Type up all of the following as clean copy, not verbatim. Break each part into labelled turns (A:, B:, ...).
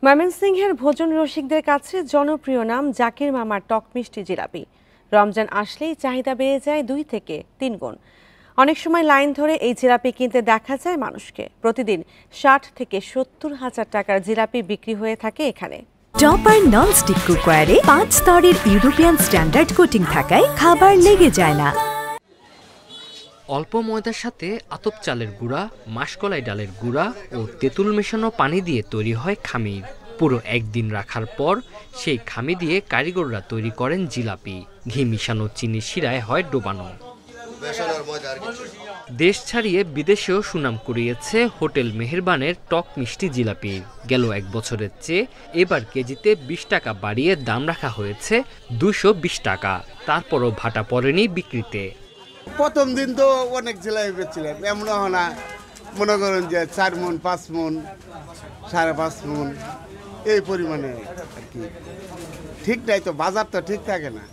A: ময়মনসিংহের ভোজন রসিকদের কাছে জনপ্রিয় নাম জাকির মামার টক মিষ্টি জিলাপি। রমজান আসলেই চাহিদা বেড়ে যায় 2 থেকে 3 গুণ। অনেক সময় লাইন ধরে এই জিলাপি কিনতে দেখা যায় মানুষকে। প্রতিদিন 60 থেকে 70 হাজার টাকার জিলাপি বিক্রি হয়ে থাকে এখানে।
B: টপার ননস্টিক কুকওয়্যারে 5 স্তরের ইউরোপিয়ান স্ট্যান্ডার্ড কোটিং থাকায় খাবার লেগে যায় না।
C: অল্প ময়দার সাথে আতপ চালের গুঁড়া, মাসকলাই ডালের গুঁড়া ও তেঁতুল মেশানো পানি দিয়ে তৈরি হয় খামির। পুরো একদিন রাখার পর সেই খামি দিয়ে কারিগররা তৈরি করেন জিলাপি। ঘি মিশানো চিনির শিরায় হয় ডোবানো। দেশ ছাড়িয়ে বিদেশেও সুনাম কুড়িয়েছে হোটেল মেহেরবানের টক মিষ্টি জিলাপির। গেল 1 বছরের চেয়ে এবার কেজিতে 20 টাকা বাড়িয়ে দাম রাখা হয়েছে 220 টাকা। তারপরও ভাটা পড়েনি বিক্রিতে।
D: প্রথম দিন তো অনেক জিলাপি বেচছিলাম, এমন না মনে করেন যে 4 মণ 5 মণ 5.5 মণ এই পরিমাণে আর কি। ঠিক নাই তো, বাজার তো ঠিক থাকে না।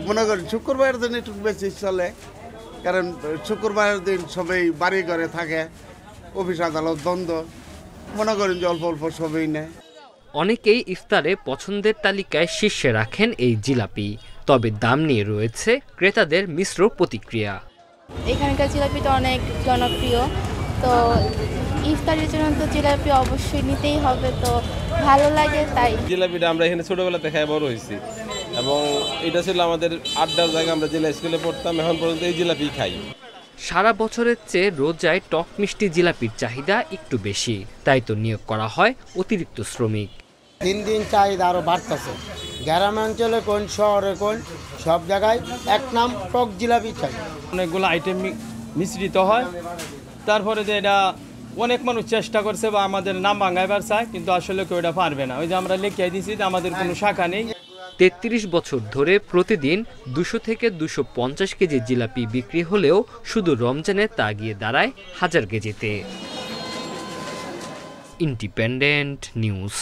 D: মনে করেন শুক্রবারের দিন একটু বেশি চলে, কারণ শুক্রবারের দিন সবাই বাড়ি ঘরে থাকে, অফিস আদালত বন্ধ। মনে করেন যে অল্প অল্প সবাই নেয়।
C: অনেকেই ইফতারে পছন্দের তালিকায় শীর্ষে রাখেন এই জিলাপি। তবে দাম নিয়ে রয়েছে ক্রেতাদের মিশ্র প্রতিক্রিয়া।
E: এখানকার জিলাপিটা অনেক জনপ্রিয়, তো ইফতারের জন্য তো জিলাপি অবশ্যই নিতেই হবে, তো ভালো লাগে তাই।
F: জিলাপিটা আমরা এখানে ছোটবেলাতে খাই বড় হয়েছি, এবং এটা ছিল আমাদের আড্ডার জায়গা। আমরা জেলা স্কুলে পড়তাম, এখন পর্যন্ত এই জিলাপি খাই।
C: সারা বছরের চেয়ে রোজায় টক মিষ্টি জিলাপির চাহিদা একটু বেশি, তাই তো নিয়োগ করা হয় অতিরিক্ত শ্রমিক।
G: দিন দিন চাহিদা আরও বাড়তেছে। গ্রামাঞ্চলে কোন শহরে কোন সব জায়গায় এক নাম টক জিলাপি চাই।
H: অনেকগুলো আইটেম মিশ্রিত হয়, তারপরে যে এটা অনেক মানুষ চেষ্টা করছে বা আমাদের নাম ভাঙাইবার চায়, কিন্তু আসলে কেউ এটা পারবে না। ওই যে আমরা লিখিয়ে দিয়েছি যে আমাদের কোনো শাখা নেই।
C: 33 বছর ধরে প্রতিদিন 200 থেকে 250 কেজি জিলাপি বিক্রি হলেও শুধু রমজানে তা গিয়ে দাঁড়ায় 1000 কেজিতে। Independent news.